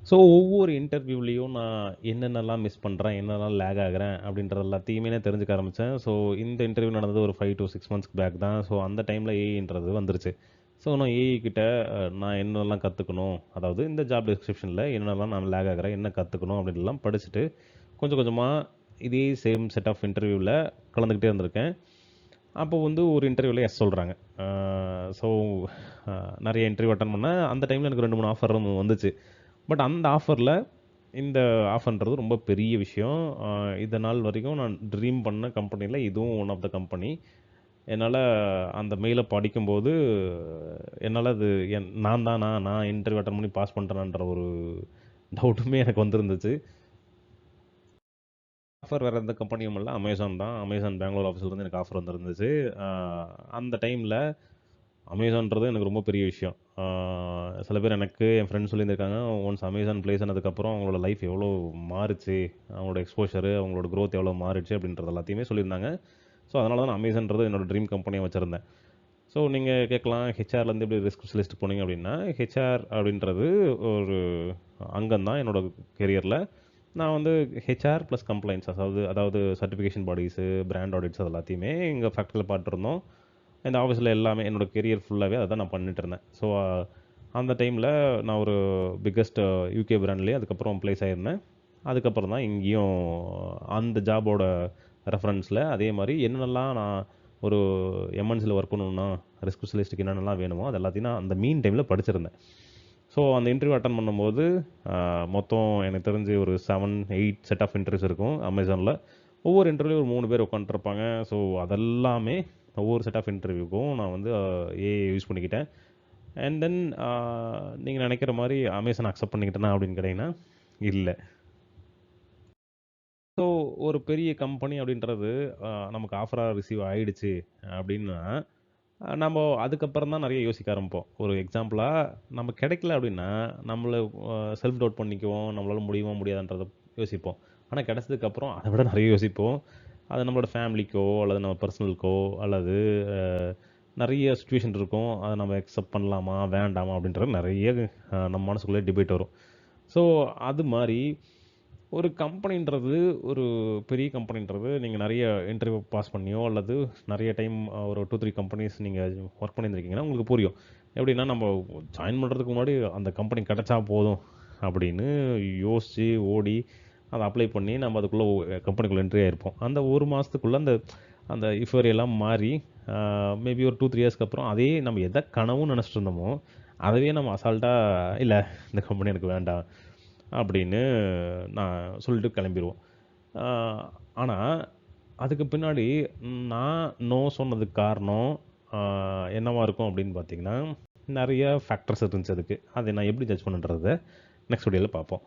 So ஒவ்வொரு இன்டர்வியூலேயும் நான் என்னென்னலாம் மிஸ் பண்ணுறேன், என்னென்னலாம் லேக் ஆகுறேன் அப்படின்றது எல்லாத்தையுமே நான் தெரிஞ்சுக்க ஆரம்பித்தேன். ஸோ இந்த இன்டர்வியூ நடந்தது ஒரு 5 to 6 மந்த்ஸ்க்கு பேக் தான். ஸோ அந்த டைமில் ஏஐன்றது வந்துருச்சு. ஸோ நான் ஏஐ கிட்ட நான் என்னெல்லாம் கற்றுக்கணும், அதாவது இந்த ஜாப் டிஸ்கிரிப்ஷனில் என்னென்னலாம் நான் லேக் ஆகுறேன், என்ன கற்றுக்கணும் அப்படின்லாம் படிச்சுட்டு கொஞ்சம் கொஞ்சமாக இதே சேம் செட் ஆஃப் இன்டர்வியூவில் கலந்துக்கிட்டே இருந்திருக்கேன். அப்போ வந்து ஒரு இன்டர்வியூவில் எஸ் சொல்கிறாங்க. ஸோ நிறைய இன்டர்வியூ அட்டன் பண்ணேன். அந்த டைமில் எனக்கு 2, 3 ஆஃபரும் வந்துச்சு. பட் அந்த ஆஃபரில் இந்த ஆஃபர்ன்றது ரொம்ப பெரிய விஷயம். இது நாள் வரைக்கும் நான் ட்ரீம் பண்ண கம்பெனியில் இதுவும் ஒன் ஆஃப் த கம்பெனி. என்னால் அந்த மெயிலை படிக்கும்போது என்னால் அது நான் தானா, நான் இன்டர்வியூ அட்டன் பண்ணி பாஸ் பண்ணுறேன்ற ஒரு டவுட்டுமே எனக்கு வந்திருந்துச்சு. ஆஃபர் வேறு எந்த கம்பெனியும் இல்லை, அமேசான் தான். அமேசான் பெங்களூர் ஆஃபீஸ்லேருந்து எனக்கு ஆஃபர் வந்துருந்துச்சு. அந்த டைமில் அமேசான்றது எனக்கு ரொம்ப பெரிய விஷயம். சில பேர் எனக்கு என் ஃப்ரெண்ட்ஸ் சொல்லியிருந்திருக்காங்க, ஒன்ஸ் அமேசான் ப்ளேஸ் ஆனதுக்கப்புறம் அவங்களோட லைஃப் எவ்வளோ மாறுச்சு, அவங்களோட எக்ஸ்போஷரு, அவங்களோட க்ரோத் எவ்வளோ மாறுச்சு அப்படின்றது எல்லாத்தையுமே சொல்லியிருந்தாங்க. ஸோ அதனால தான் நான் அமேசான்றது என்னோட ட்ரீம் கம்பெனியாக வச்சுருந்தேன். ஸோ நீங்கள் கேட்கலாம், ஹெச்ஆர்லேருந்து எப்படி ரிஸ்க் ஸ்பெஷலிஸ்ட் போனீங்க அப்படின்னா, ஹெச்ஆர் அப்படின்றது ஒரு அங்கம் தான் என்னோட கெரியரில். நான் வந்து ஹெச்ஆர் ப்ளஸ் கம்ப்ளைண்ட்ஸ், அதாவது சர்டிஃபிகேஷன் பாடிஸு, பிராண்ட் ஆடிட்ஸ் அது எல்லாத்தையுமே எங்கள் ஃபேக்ட்ரியில் பார்த்துருந்தோம். இந்த ஆஃபீஸில் எல்லாமே என்னோட கெரியர் ஃபுல்லாகவே அதை தான் நான் பண்ணிட்டு இருந்தேன். ஸோ அந்த டைமில் நான் ஒரு பிக்கஸ்ட் யூகே பிராண்ட்லேயே அதுக்கப்புறம் ப்ளேஸ் ஆகியிருந்தேன். அதுக்கப்புறம் தான் இங்கேயும் அந்த ஜாபோட ரெஃபரன்ஸில் அதே மாதிரி என்னென்னலாம் நான் ஒரு எம்என்சியில் ஒர்க் பண்ணணும்னா ரிஸ்க் ஸ்பெஷலிஸ்ட்டுக்கு என்னென்னலாம் வேணுமோ அது எல்லாத்தையும் நான் அந்த மீன் டைமில் படிச்சிருந்தேன். ஸோ அந்த இன்டர்வியூ அட்டன் பண்ணும்போது மொத்தம் எனக்கு தெரிஞ்சு ஒரு 7, 8 செட் ஆஃப் இன்டர்வியூஸ் இருக்கும் அமேசானில். ஒவ்வொரு இன்டர்வியூ ஒரு 3 பேர் உட்காந்துருப்பாங்க. ஸோ அதெல்லாமே ஒவ்வொரு செட் ஆஃப் இன்டர்வியூக்கும் நான் வந்து ஏஐ யூஸ் பண்ணிக்கிட்டேன். அண்ட் தென் நீங்கள் நினைக்கிற மாதிரி அமேசான் அக்செப்ட் பண்ணிக்கிட்டேனா அப்படின்னு கேட்டிங்கன்னா இல்லை. ஸோ ஒரு பெரிய கம்பெனி அப்படின்றது நமக்கு ஆஃபராக ரிசீவ் ஆகிடுச்சு அப்படின்னா நம்ம அதுக்கப்புறம் தான் நிறைய யோசிக்க ஆரம்பிப்போம். ஒரு எக்ஸாம்பிளாக நம்ம கிடைக்கல அப்படின்னா நம்மளை செல்ஃப் டவுட் பண்ணிக்குவோம், நம்மளால முடியுமா முடியாதுன்றதை யோசிப்போம். ஆனால் கிடைச்சதுக்கப்புறம் அதை விட நிறைய யோசிப்போம். அது நம்மளோட ஃபேமிலிக்கோ அல்லது நம்ம பர்சனலுக்கோ அல்லது நிறைய சுச்சுவேஷன் இருக்கும். அதை நம்ம அக்செப்ட் பண்ணலாமா வேண்டாமா அப்படின்றது நிறைய நம்ம மனசுக்குள்ளே டிபேட் வரும். ஸோ அது மாதிரி ஒரு கம்பெனின்றது, ஒரு பெரிய கம்பெனின்றது நீங்கள் நிறைய இன்டர்வியூ பாஸ் பண்ணியோ அல்லது நிறைய டைம் ஒரு 2, 3 கம்பெனிஸ் நீங்கள் ஒர்க் பண்ணியிருந்திருக்கீங்கன்னா உங்களுக்கு புரியும். எப்படின்னா நம்ம ஜாயின் பண்ணுறதுக்கு முன்னாடி அந்த கம்பெனி கிடச்சா போதும் அப்படின்னு யோசித்து ஓடி அதை அப்ளை பண்ணி நம்ம அதுக்குள்ளே கம்பெனிக்குள்ளே என்ட்ரி ஆகிருப்போம். அந்த ஒரு மாதத்துக்குள்ளே அந்த அந்த எல்லாம் மாறி மேபி ஒரு 2, 3 இயர்ஸ்க்கு அப்புறம் அதே நம்ம எதை கனவும் நினச்சிட்டு இருந்தோமோ அதவே நம்ம அசால்ட்டாக இல்லை இந்த கம்பெனி எனக்கு வேண்டாம் அப்படின்னு நான் சொல்லிட்டு கிளம்பிடுவோம். ஆனால் அதுக்கு பின்னாடி நான் நோ சொன்னதுக்கு காரணம் என்னவா இருக்கும் அப்படின்னு பார்த்தீங்கன்னா, நிறைய ஃபேக்டர்ஸ் இருந்துச்சு அதுக்கு. அதை நான் எப்படி ஜட்ஜ் பண்ணுன்றதை நெக்ஸ்ட் வீடியோவில் பார்ப்போம்.